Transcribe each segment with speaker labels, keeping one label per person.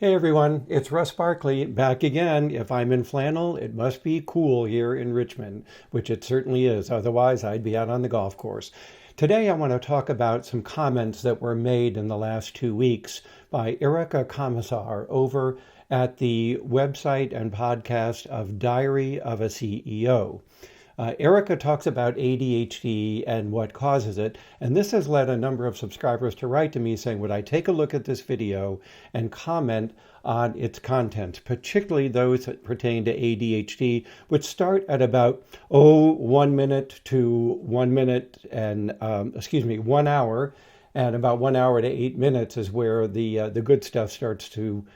Speaker 1: Hey everyone, it's Russ Barkley back again. If I'm in flannel, it must be cool here in Richmond, which it certainly is. Otherwise, I'd be out on the golf course. Today, I want to talk about some comments that were made in the last 2 weeks by Erica Komisar over at the website and podcast of Diary of a CEO. Erica talks about ADHD and what causes it, and this has led a number of subscribers to write to me saying, would I take a look at this video and comment on its content, particularly those that pertain to ADHD, which start at about, 1 minute to 1 minute and, 1 hour, and about 1 hour to 8 minutes is where the good stuff starts to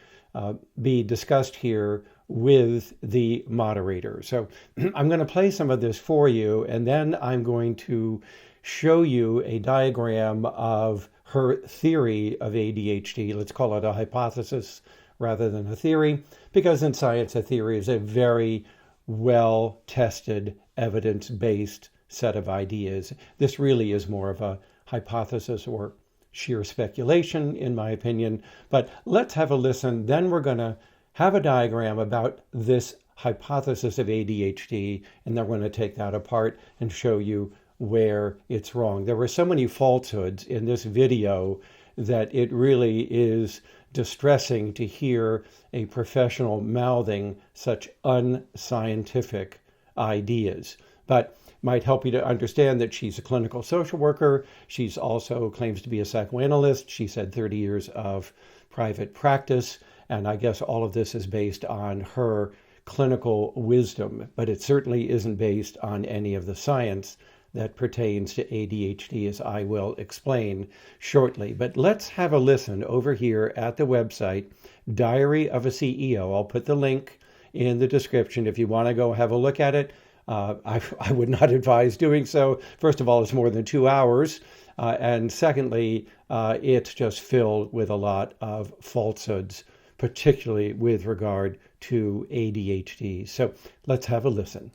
Speaker 1: be discussed here with the moderator. So I'm going to play some of this for you, and then I'm going to show you a diagram of her theory of ADHD. Let's call it a hypothesis rather than a theory, because in science, a theory is a very well-tested, evidence-based set of ideas. This really is more of a hypothesis or sheer speculation, in my opinion. But let's have a listen. Then we're going to have a diagram about this hypothesis of ADHD, and then we're going to take that apart and show you where it's wrong. There were so many falsehoods in this video that it really is distressing to hear a professional mouthing such unscientific ideas. But might help you to understand that she's a clinical social worker. She's also claims to be a psychoanalyst. She's had 30 years of private practice. And I guess all of this is based on her clinical wisdom, but it certainly isn't based on any of the science that pertains to ADHD, as I will explain shortly. But let's have a listen over here at the website, Diary of a CEO. I'll put the link in the description if you want to go have a look at it. I would not advise doing so. First of all, it's more than 2 hours. And secondly, it's just filled with a lot of falsehoods, particularly with regard to ADHD. So let's have a listen.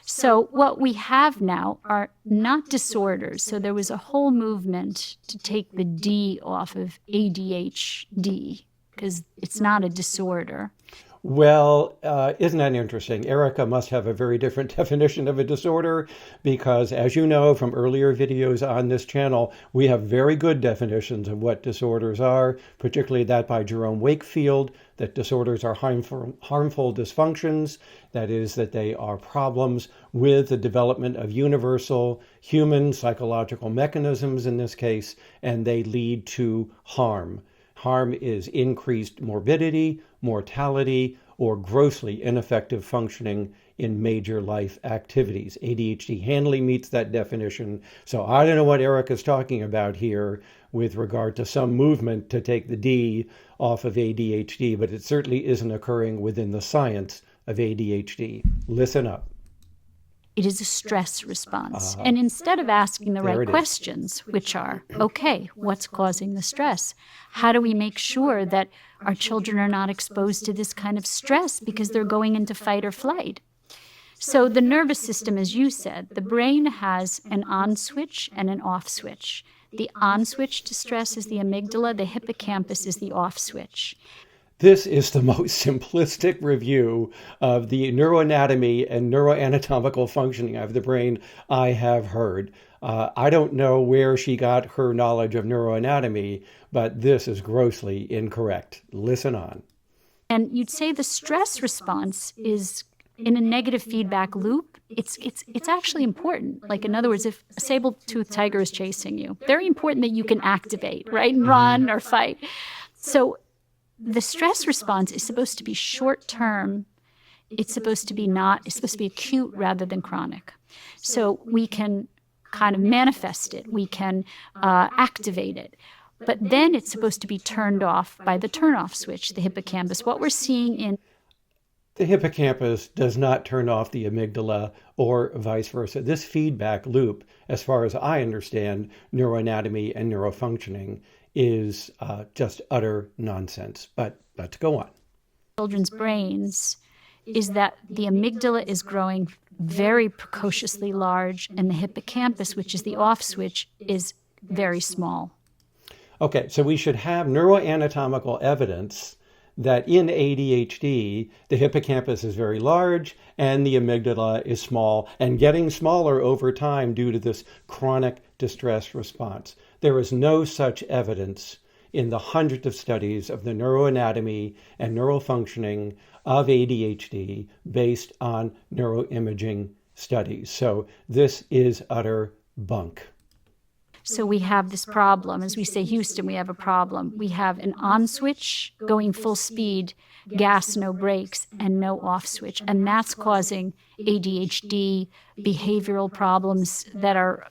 Speaker 2: So what we have now are not disorders. So there was a whole movement to take the D off of ADHD because it's not a disorder.
Speaker 1: Well, isn't that interesting? Erica must have a very different definition of a disorder because, as you know from earlier videos on this channel, we have very good definitions of what disorders are, particularly that by Jerome Wakefield, that disorders are harmful dysfunctions, that is, that they are problems with the development of universal human psychological mechanisms in this case, and they lead to harm. Harm is increased morbidity, mortality, or grossly ineffective functioning in major life activities. ADHD handily meets that definition. So I don't know what Erica's talking about here with regard to some movement to take the D off of ADHD, but it certainly isn't occurring within the science of ADHD. Listen up.
Speaker 2: It is a stress response. And instead of asking the right questions, which are, okay, what's causing the stress? How do we make sure that our children are not exposed to this kind of stress because they're going into fight or flight? So the nervous system, as you said, the brain has an on switch and an off switch. The on switch to stress is the amygdala. The hippocampus is the off switch.
Speaker 1: This is the most simplistic review of the neuroanatomy and neuroanatomical functioning of the brain I have heard. I don't know where she got her knowledge of neuroanatomy, but this is grossly incorrect. Listen on.
Speaker 2: And you'd say the stress response is in a negative feedback loop. It's actually important. Like, in other words, if a saber-toothed tiger is chasing you, very important that you can activate, right, and run or fight. So the stress response is supposed to be short-term. It's supposed to be acute rather than chronic. So we can kind of manifest it. We can activate it. But then it's supposed to be turned off by the turn-off switch, the hippocampus. What we're seeing in
Speaker 1: the hippocampus does not turn off the amygdala or vice versa. This feedback loop, as far as I understand neuroanatomy and neurofunctioning, is just utter nonsense. But let's go on.
Speaker 2: Children's brains is that the amygdala is growing very precociously large, and the hippocampus, which is the off switch, is very small.
Speaker 1: Okay, so we should have neuroanatomical evidence that in ADHD, the hippocampus is very large and the amygdala is small and getting smaller over time due to this chronic distress response. There is no such evidence in the hundreds of studies of the neuroanatomy and neural functioning of ADHD based on neuroimaging studies. So this is utter bunk.
Speaker 2: So we have this problem. As we say, Houston, we have a problem. We have an on switch going full speed, gas, no brakes, and no off switch. And that's causing ADHD, behavioral problems that are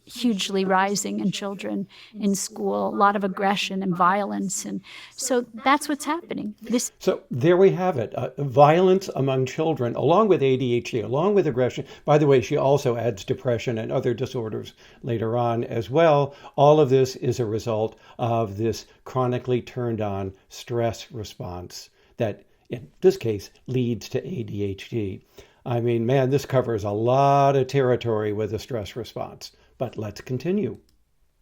Speaker 2: hugely rising in children in school, a lot of aggression and violence. And so that's what's happening.
Speaker 1: So there we have it. Violence among children, along with ADHD, along with aggression. By the way, she also adds depression and other disorders later on as well. All of this is a result of this chronically turned on stress response that, in this case, leads to ADHD. I mean, man, this covers a lot of territory with a stress response. But let's continue.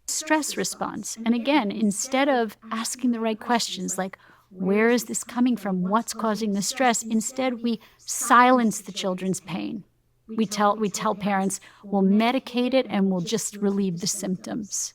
Speaker 2: Stress response. And again, instead of asking the right questions like, where is this coming from? What's causing the stress? Instead, we silence the children's pain. We tell parents, we'll medicate it and we'll just relieve the symptoms.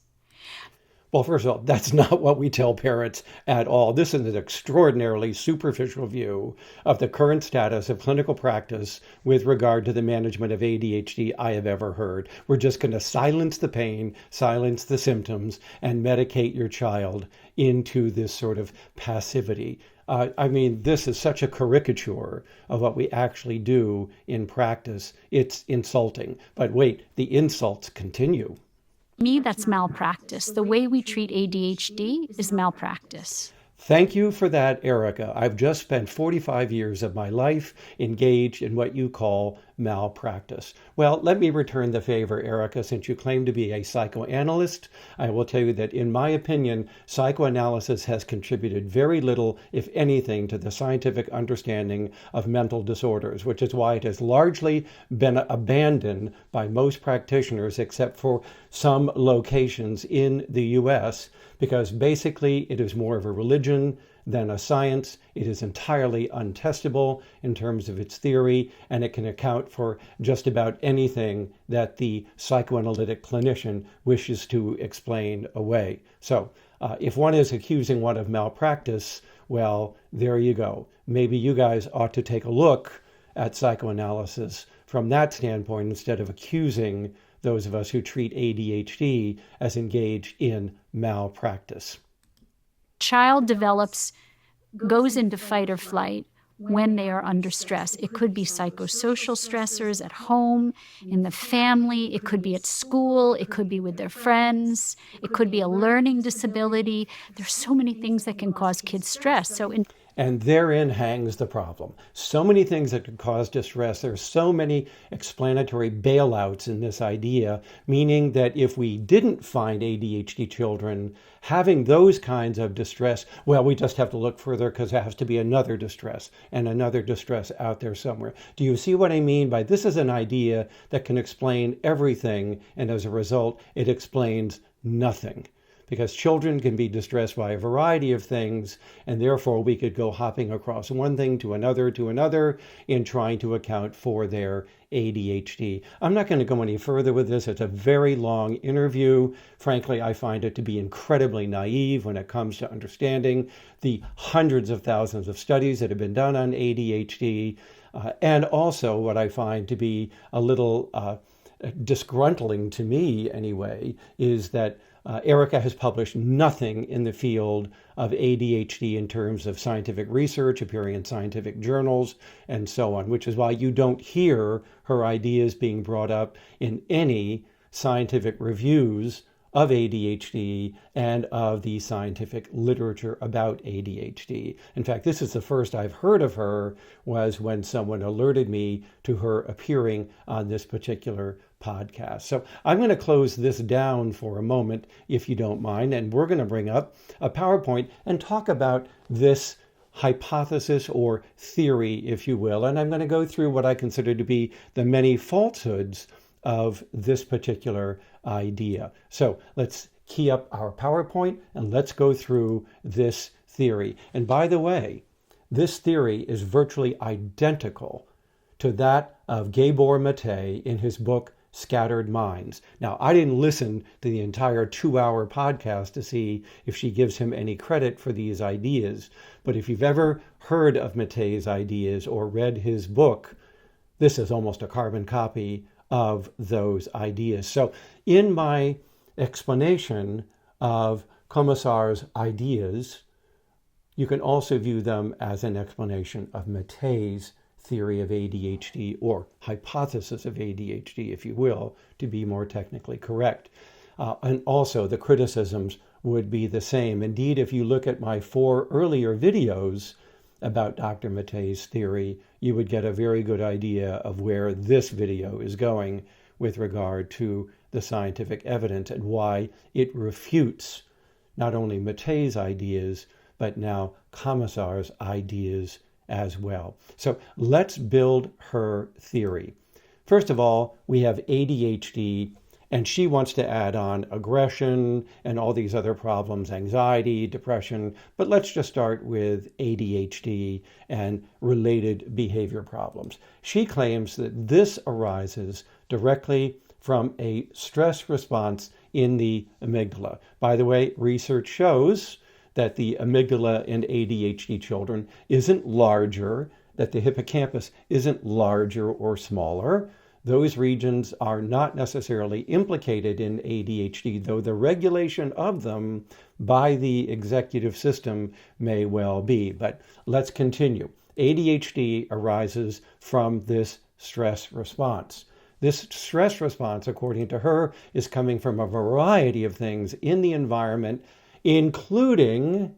Speaker 1: Well, first of all, that's not what we tell parents at all. This is an extraordinarily superficial view of the current status of clinical practice with regard to the management of ADHD I have ever heard. We're just going to silence the pain, silence the symptoms, and medicate your child into this sort of passivity. I mean, this is such a caricature of what we actually do in practice. It's insulting. But wait, the insults continue.
Speaker 2: To me, that's malpractice. The way we treat ADHD is malpractice.
Speaker 1: Thank you for that, Erica. I've just spent 45 years of my life engaged in what you call malpractice. Well, let me return the favor, Erica. Since you claim to be a psychoanalyst, I will tell you that, in my opinion, psychoanalysis has contributed very little, if anything, to the scientific understanding of mental disorders, which is why it has largely been abandoned by most practitioners, except for some locations in the U.S., because basically it is more of a religion than a science. It is entirely untestable in terms of its theory, and it can account for just about anything that the psychoanalytic clinician wishes to explain away. So if one is accusing one of malpractice, well, there you go. Maybe you guys ought to take a look at psychoanalysis from that standpoint instead of accusing those of us who treat ADHD as engaged in malpractice.
Speaker 2: Child goes into fight or flight when they are under stress. It could be psychosocial stressors at home, in the family. It could be at school. It could be with their friends. It could be a learning disability. There's so many things that can cause kids stress.
Speaker 1: And therein hangs the problem. So many things that could cause distress. There's so many explanatory bailouts in this idea, meaning that if we didn't find ADHD children having those kinds of distress, well, we just have to look further because there has to be another distress and another distress out there somewhere. Do you see what I mean by this is an idea that can explain everything, and as a result, it explains nothing? Because children can be distressed by a variety of things, and therefore we could go hopping across one thing to another in trying to account for their ADHD. I'm not going to go any further with this. It's a very long interview. Frankly, I find it to be incredibly naive when it comes to understanding the hundreds of thousands of studies that have been done on ADHD, and also what I find to be a little disgruntling to me anyway, is that Erica has published nothing in the field of ADHD in terms of scientific research, appearing in scientific journals, and so on, which is why you don't hear her ideas being brought up in any scientific reviews of ADHD and of the scientific literature about ADHD. In fact, this is the first I've heard of her was when someone alerted me to her appearing on this particular podcast. So I'm going to close this down for a moment, if you don't mind, and we're going to bring up a PowerPoint and talk about this hypothesis or theory, if you will. And I'm going to go through what I consider to be the many falsehoods of this particular idea. So let's key up our PowerPoint and let's go through this theory. And by the way, this theory is virtually identical to that of Gabor Mate in his book, Scattered Minds. Now, I didn't listen to the entire 2-hour podcast to see if she gives him any credit for these ideas. But if you've ever heard of Mate's ideas or read his book, this is almost a carbon copy of those ideas. So in my explanation of Komisar's ideas, you can also view them as an explanation of Mate's theory of ADHD, or hypothesis of ADHD, if you will, to be more technically correct. And also the criticisms would be the same. Indeed, if you look at my 4 earlier videos about Dr. Mate's theory, you would get a very good idea of where this video is going with regard to the scientific evidence and why it refutes not only Mate's ideas, but now Komisar's ideas as well. So let's build her theory. First of all, we have ADHD, and she wants to add on aggression and all these other problems, anxiety, depression, but let's just start with ADHD and related behavior problems. She claims that this arises directly from a stress response in the amygdala. By the way, research shows that the amygdala in ADHD children isn't larger, that the hippocampus isn't larger or smaller. Those regions are not necessarily implicated in ADHD, though the regulation of them by the executive system may well be. But let's continue. ADHD arises from this stress response. This stress response, according to her, is coming from a variety of things in the environment, including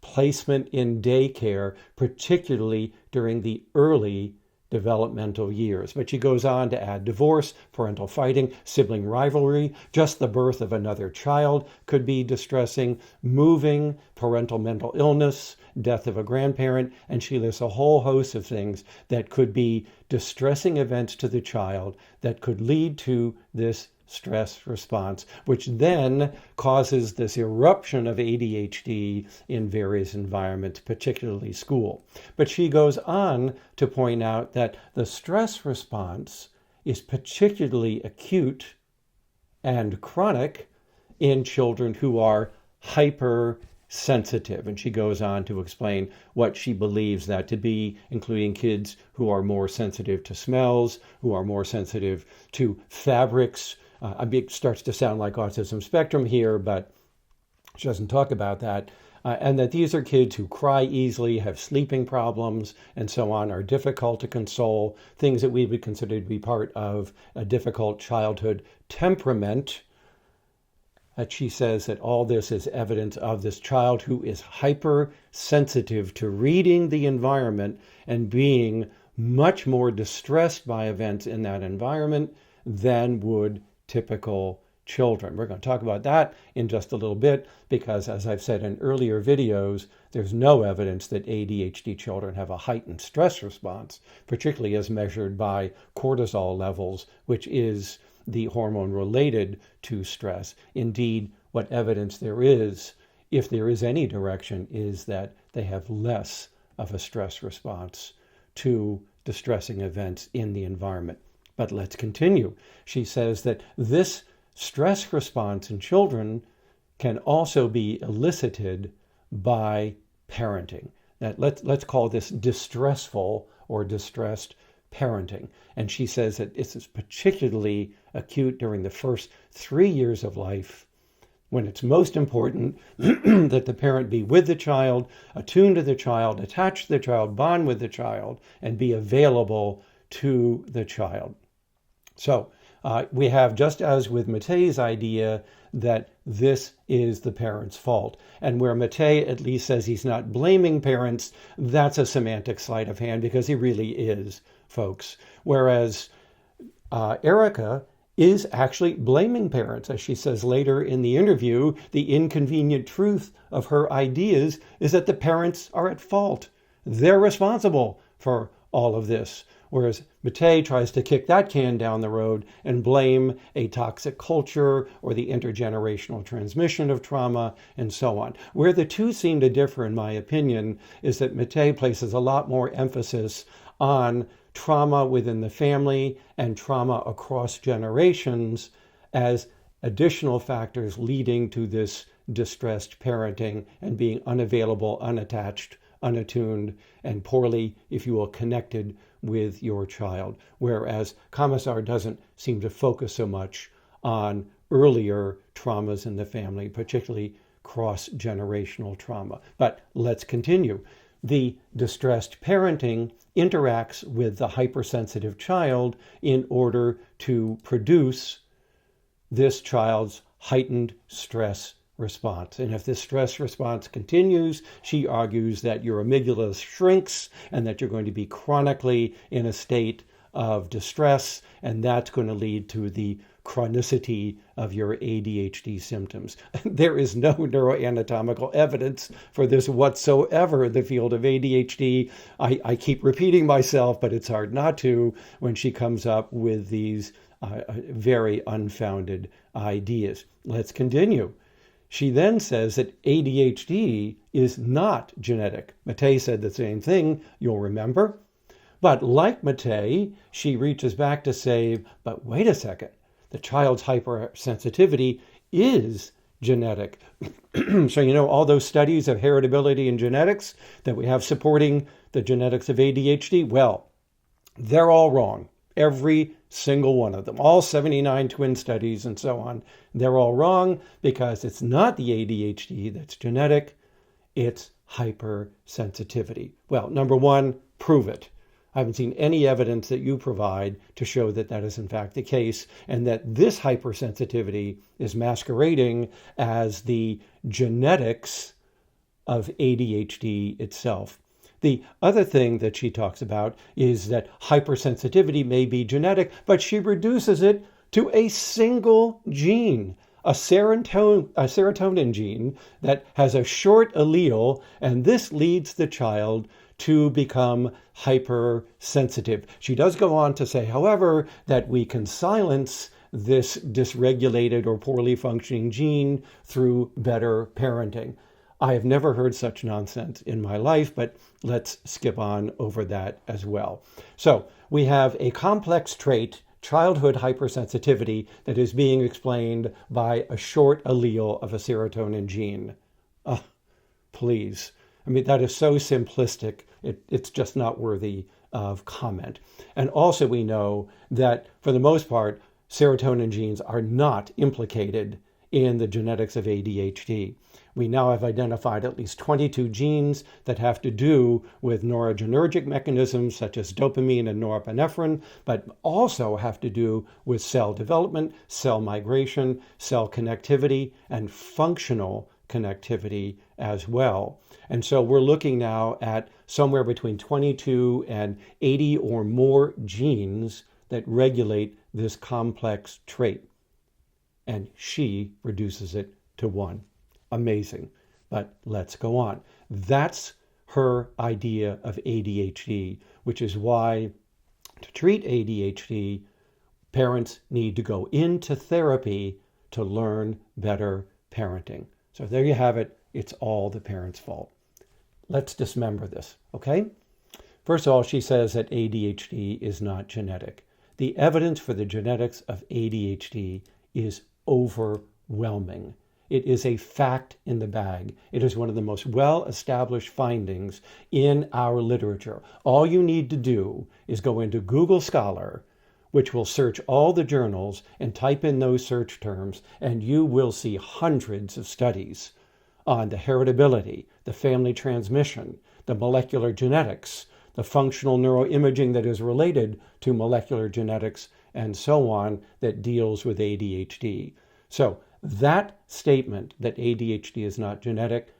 Speaker 1: placement in daycare, particularly during the early developmental years. But she goes on to add divorce, parental fighting, sibling rivalry, just the birth of another child could be distressing, moving, parental mental illness, death of a grandparent, and she lists a whole host of things that could be distressing events to the child that could lead to this stress response, which then causes this eruption of ADHD in various environments, particularly school. But she goes on to point out that the stress response is particularly acute and chronic in children who are hypersensitive. And she goes on to explain what she believes that to be, including kids who are more sensitive to smells, who are more sensitive to fabrics. It starts to sound like autism spectrum here, but she doesn't talk about that. And that these are kids who cry easily, have sleeping problems, and so on, are difficult to console, things that we would consider to be part of a difficult childhood temperament. She says that all this is evidence of this child who is hypersensitive to reading the environment and being much more distressed by events in that environment than would typical children. We're going to talk about that in just a little bit because, as I've said in earlier videos, there's no evidence that ADHD children have a heightened stress response, particularly as measured by cortisol levels, which is the hormone related to stress. Indeed, what evidence there is, if there is any direction, is that they have less of a stress response to distressing events in the environment. But let's continue. She says that this stress response in children can also be elicited by parenting. That let's call this distressful or distressed parenting. And she says that this is particularly acute during the first 3 years of life, when it's most important that the parent be with the child, attuned to the child, attached to the child, bond with the child, and be available to the child. So we have, just as with Mate's idea, that this is the parent's fault. And where Mate at least says he's not blaming parents, that's a semantic sleight of hand because he really is, folks. Whereas Erica is actually blaming parents. As she says later in the interview, the inconvenient truth of her ideas is that the parents are at fault. They're responsible for all of this. Whereas Mate tries to kick that can down the road and blame a toxic culture or the intergenerational transmission of trauma and so on. Where the two seem to differ, in my opinion, is that Mate places a lot more emphasis on trauma within the family and trauma across generations as additional factors leading to this distressed parenting and being unavailable, unattached, unattuned, and poorly, if you will, connected with your child. Whereas Komisar doesn't seem to focus so much on earlier traumas in the family, particularly cross-generational trauma. But let's continue. The distressed parenting interacts with the hypersensitive child in order to produce this child's heightened stress response. And if this stress response continues, she argues that your amygdala shrinks and that you're going to be chronically in a state of distress, and that's going to lead to the chronicity of your ADHD symptoms. There is no neuroanatomical evidence for this whatsoever in the field of ADHD. I keep repeating myself, but it's hard not to when she comes up with these very unfounded ideas. Let's continue. She then says that ADHD is not genetic. Mate said the same thing, you'll remember. But like Mate, she reaches back to say, but wait a second, the child's hypersensitivity is genetic. So, all those studies of heritability and genetics that we have supporting the genetics of ADHD, well, they're all wrong. Every single one of them, all 79 twin studies and so on, they're all wrong because it's not the ADHD that's genetic, it's hypersensitivity. Well, number one, prove it. I haven't seen any evidence that you provide to show that that is in fact the case and that this hypersensitivity is masquerading as the genetics of ADHD itself. The other thing that she talks about is that hypersensitivity may be genetic, but she reduces it to a single gene, a serotonin gene that has a short allele, and this leads the child to become hypersensitive. She does go on to say, however, that we can silence this dysregulated or poorly functioning gene through better parenting. I have never heard such nonsense in my life, but let's skip on over that as well. So we have a complex trait, childhood hypersensitivity, that is being explained by a short allele of a serotonin gene. Please. I mean, that is so simplistic. It's just not worthy of comment. And also we know that for the most part, serotonin genes are not implicated in the genetics of ADHD. We now have identified at least 22 genes that have to do with noradrenergic mechanisms such as dopamine and norepinephrine, but also have to do with cell development, cell migration, cell connectivity, and functional connectivity as well. And so we're looking now at somewhere between 22 and 80 or more genes that regulate this complex trait. And she reduces it to one. Amazing. But let's go on. That's her idea of ADHD, which is why to treat ADHD, parents need to go into therapy to learn better parenting. So there you have it. It's all the parent's fault. Let's dismember this, okay? First of all, she says that ADHD is not genetic. The evidence for the genetics of ADHD is overwhelming. It is a fact in the bag. It is one of the most well-established findings in our literature. All you need to do is go into Google Scholar, which will search all the journals and type in those search terms, and you will see hundreds of studies on the heritability, the family transmission, the molecular genetics, the functional neuroimaging that is related to molecular genetics, and so on, that deals with ADHD. So that statement that ADHD is not genetic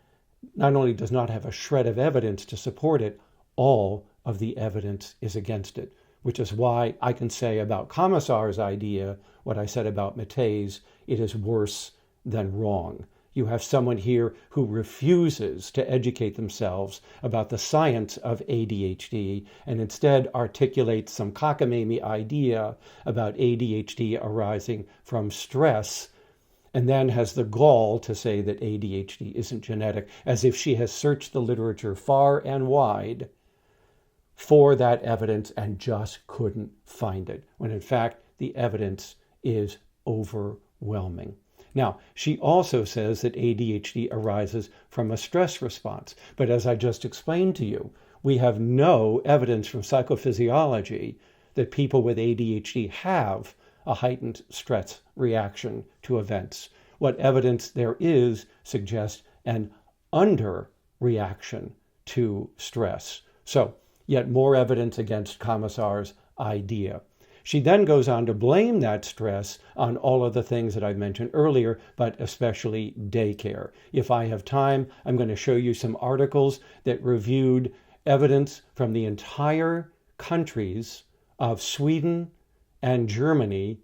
Speaker 1: not only does not have a shred of evidence to support it, all of the evidence is against it, which is why I can say about Komisar's idea what I said about Mate's, it is worse than wrong. You have someone here who refuses to educate themselves about the science of ADHD and instead articulates some cockamamie idea about ADHD arising from stress, and then has the gall to say that ADHD isn't genetic, as if she has searched the literature far and wide for that evidence and just couldn't find it, when in fact the evidence is overwhelming. Now, she also says that ADHD arises from a stress response. But as I just explained to you, we have no evidence from psychophysiology that people with ADHD have a heightened stress reaction to events. What evidence there is suggests an underreaction to stress. So, yet more evidence against Komisar's idea. She then goes on to blame that stress on all of the things that I mentioned earlier, but especially daycare. If I have time, I'm going to show you some articles that reviewed evidence from the entire countries of Sweden and Germany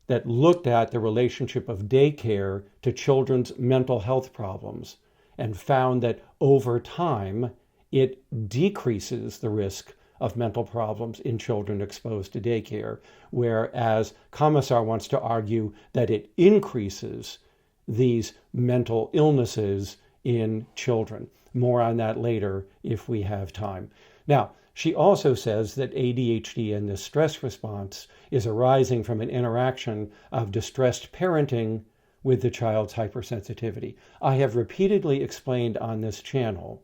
Speaker 1: that looked at the relationship of daycare to children's mental health problems and found that over time it decreases the risk of mental problems in children exposed to daycare, whereas Komisar wants to argue that it increases these mental illnesses in children. More on that later if we have time. Now, she also says that ADHD and the stress response is arising from an interaction of distressed parenting with the child's hypersensitivity. I have repeatedly explained on this channel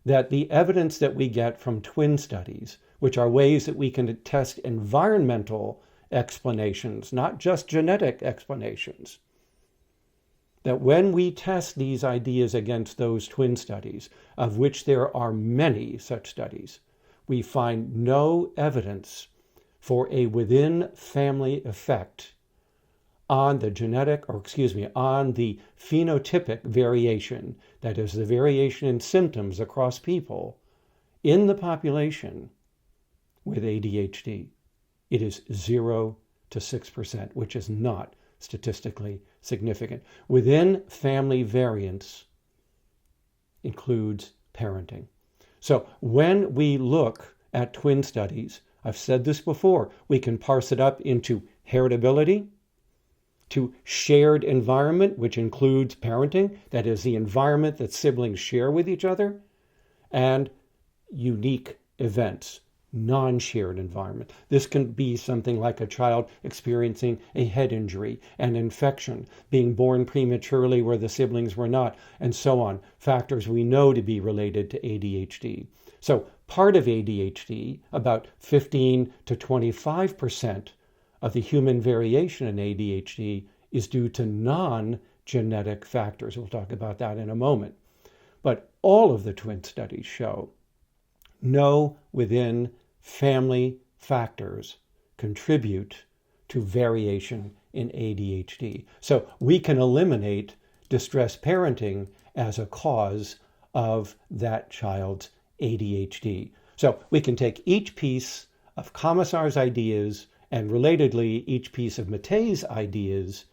Speaker 1: that the evidence that we get from twin studies, which are ways that we can test environmental explanations, not just genetic explanations, that when we test these ideas against those twin studies, of which there are many such studies, we find no evidence for a within-family effect on the on the phenotypic variation, that is the variation in symptoms across people in the population with ADHD. It is 0 to 6%, which is not statistically significant. Within family variance includes parenting. So when we look at twin studies, I've said this before, we can parse it up into heritability, to shared environment, which includes parenting, that is the environment that siblings share with each other, and unique events, non-shared environment. This can be something like a child experiencing a head injury, an infection, being born prematurely where the siblings were not, and so on, factors we know to be related to ADHD. So part of ADHD, about 15 to 25% of the human variation in ADHD, is due to non-genetic factors. We'll talk about that in a moment. But all of the twin studies show no within family factors contribute to variation in ADHD. So we can eliminate distressed parenting as a cause of that child's ADHD. So we can take each piece of Komisar's ideas and relatedly each piece of Mate's ideas,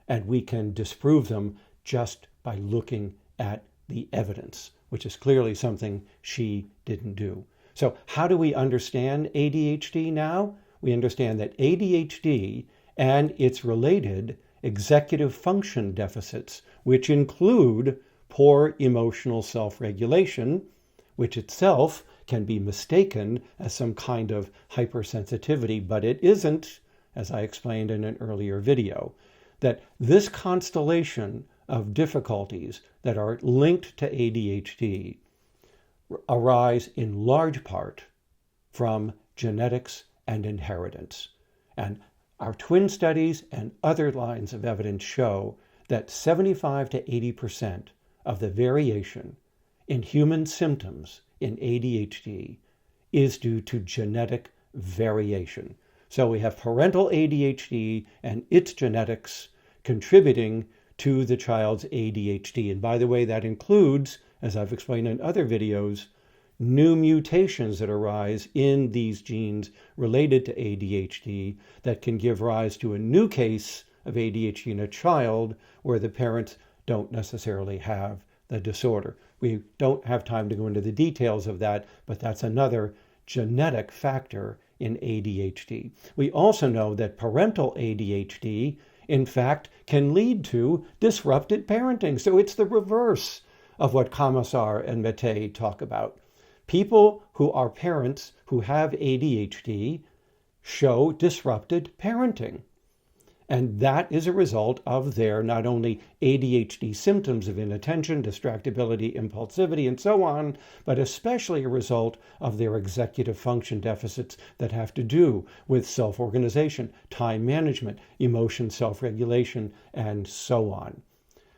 Speaker 1: and we can disprove them just by looking at the evidence, which is clearly something she didn't do. So how do we understand ADHD now? We understand that ADHD and its related executive function deficits, which include poor emotional self-regulation, which itself can be mistaken as some kind of hypersensitivity, but it isn't, as I explained in an earlier video, that this constellation of difficulties that are linked to ADHD arise in large part from genetics and inheritance. And our twin studies and other lines of evidence show that 75 to 80% of the variation in human symptoms in ADHD is due to genetic variation. So we have parental ADHD and its genetics contributing to the child's ADHD. And by the way, that includes, as I've explained in other videos, new mutations that arise in these genes related to ADHD that can give rise to a new case of ADHD in a child where the parents don't necessarily have the disorder. We don't have time to go into the details of that, but that's another genetic factor in ADHD. We also know that parental ADHD, in fact, can lead to disrupted parenting. So it's the reverse of what Komisar and Mate talk about. People who are parents who have ADHD show disrupted parenting. And that is a result of their not only ADHD symptoms of inattention, distractibility, impulsivity, and so on, but especially a result of their executive function deficits that have to do with self-organization, time management, emotion self-regulation, and so on.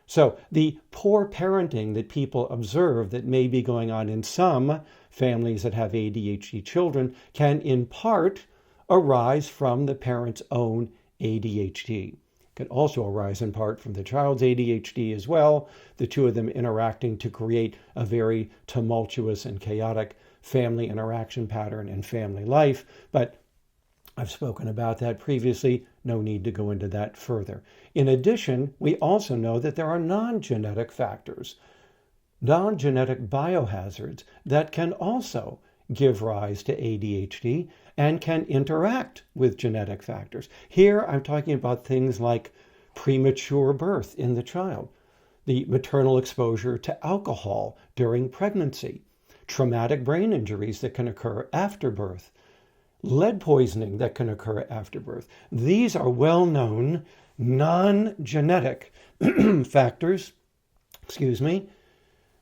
Speaker 1: So the poor parenting that people observe that may be going on in some families that have ADHD children can in part arise from the parent's own ADHD. It can also arise in part from the child's ADHD as well, the two of them interacting to create a very tumultuous and chaotic family interaction pattern and family life. But I've spoken about that previously, no need to go into that further. In addition, we also know that there are non-genetic factors, non-genetic biohazards that can also give rise to ADHD and can interact with genetic factors. Here I'm talking about things like premature birth in the child, the maternal exposure to alcohol during pregnancy, traumatic brain injuries that can occur after birth, lead poisoning that can occur after birth. These are well-known non-genetic factors,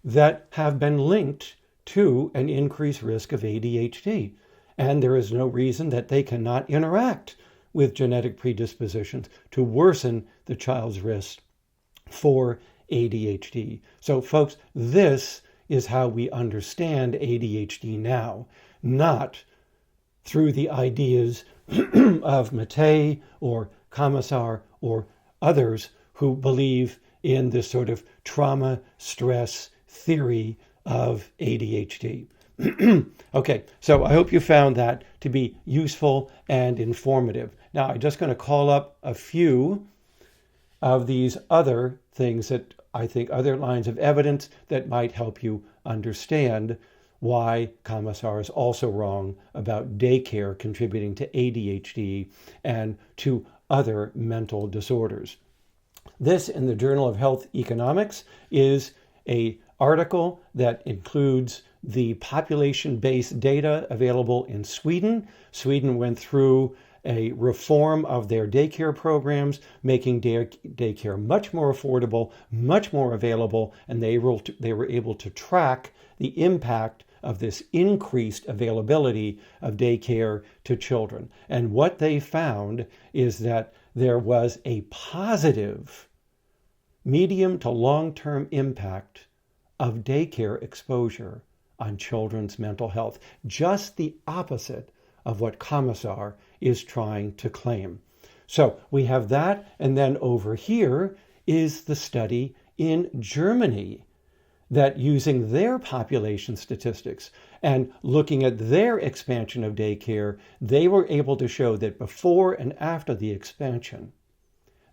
Speaker 1: that have been linked to an increased risk of ADHD. And there is no reason that they cannot interact with genetic predispositions to worsen the child's risk for ADHD. So folks, this is how we understand ADHD now, not through the ideas of Mate or Komisar or others who believe in this sort of trauma stress theory of ADHD. Okay, so I hope you found that to be useful and informative. Now, I'm just going to call up a few of these other things that I think, other lines of evidence that might help you understand why Komisar is also wrong about daycare contributing to ADHD and to other mental disorders. This, in the Journal of Health Economics, is an article that includes the population-based data available in Sweden. Sweden went through a reform of their daycare programs, making daycare much more affordable, much more available, and they were able to track the impact of this increased availability of daycare to children. And what they found is that there was a positive medium to long-term impact of daycare exposure on children's mental health, just the opposite of what Komisar is trying to claim. So we have that, and then over here is the study in Germany that, using their population statistics and looking at their expansion of daycare, they were able to show that before and after the expansion,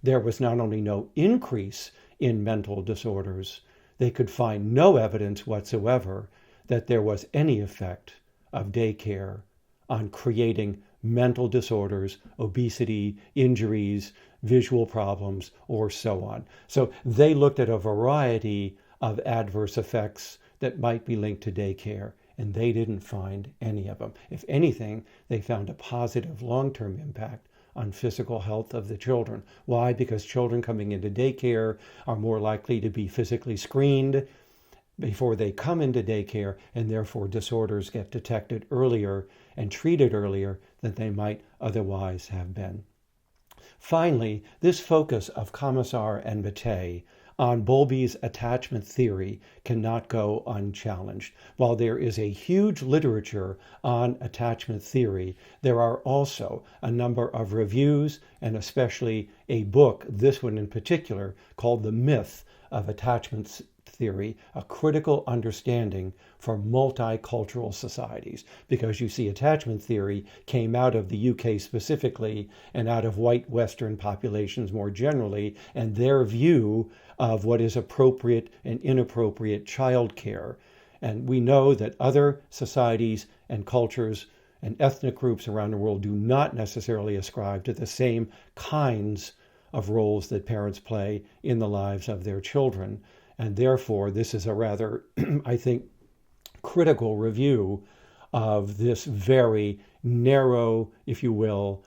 Speaker 1: there was not only no increase in mental disorders, they could find no evidence whatsoever that there was any effect of daycare on creating mental disorders, obesity, injuries, visual problems, or so on. So they looked at a variety of adverse effects that might be linked to daycare, and they didn't find any of them. If anything, they found a positive long-term impact on physical health of the children. Why? Because children coming into daycare are more likely to be physically screened before they come into daycare, and therefore disorders get detected earlier and treated earlier than they might otherwise have been. Finally, this focus of Komisar and Mate on Bowlby's attachment theory cannot go unchallenged. While there is a huge literature on attachment theory, there are also a number of reviews, and especially a book, this one in particular, called The Myth of Attachment theory a critical understanding for multicultural societies, because you see attachment theory came out of the UK specifically and out of white Western populations more generally, and their view of what is appropriate and inappropriate childcare. And we know that other societies and cultures and ethnic groups around the world do not necessarily ascribe to the same kinds of roles that parents play in the lives of their children. And therefore, this is a rather, I think, critical review of this very narrow, if you will,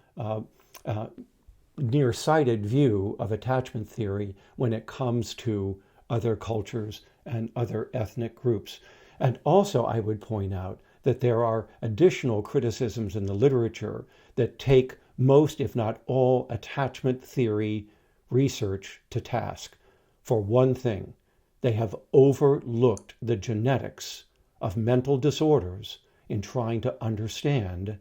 Speaker 1: nearsighted view of attachment theory when it comes to other cultures and other ethnic groups. And also, I would point out that there are additional criticisms in the literature that take most, if not all, attachment theory research to task. For one thing, they have overlooked the genetics of mental disorders in trying to understand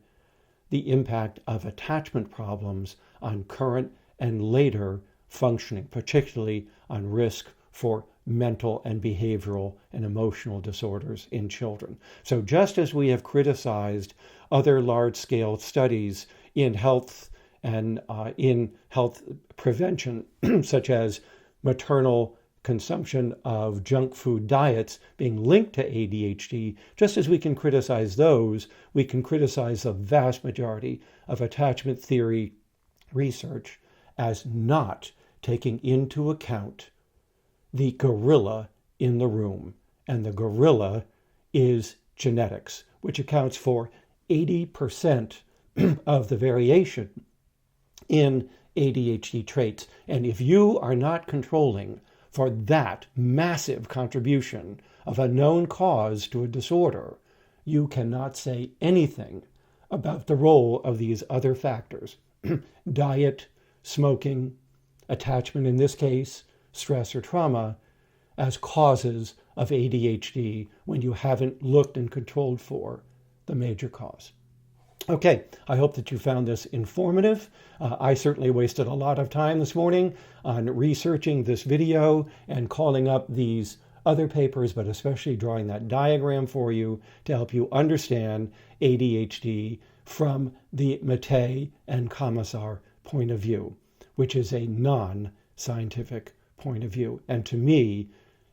Speaker 1: the impact of attachment problems on current and later functioning, particularly on risk for mental and behavioral and emotional disorders in children. So just as we have criticized other large-scale studies in health and in health prevention, such as maternal consumption of junk food diets being linked to ADHD, just as we can criticize those, we can criticize the vast majority of attachment theory research as not taking into account the gorilla in the room. And the gorilla is genetics, which accounts for 80% of the variation in ADHD traits. And if you are not controlling for that massive contribution of a known cause to a disorder, you cannot say anything about the role of these other factors. Diet, smoking, attachment in this case, stress or trauma, as causes of ADHD when you haven't looked and controlled for the major cause. Okay, I hope that you found this informative. I certainly wasted a lot of time this morning on researching this video and calling up these other papers, but especially drawing that diagram for you to help you understand ADHD from the Mate and Komisar point of view, which is a non-scientific point of view, and to me,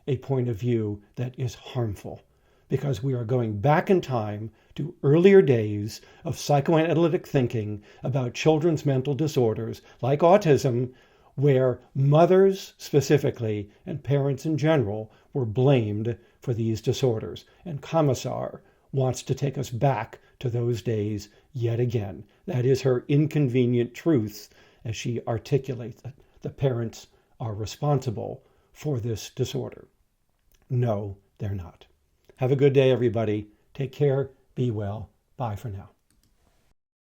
Speaker 1: a point of view that is harmful, because we are going back in time to earlier days of psychoanalytic thinking about children's mental disorders like autism, where mothers specifically and parents in general were blamed for these disorders. And Komisar wants to take us back to those days yet again. That is her inconvenient truth as she articulates that the parents are responsible for this disorder. No, they're not. Have a good day, everybody. Take care. Be well. Bye for now.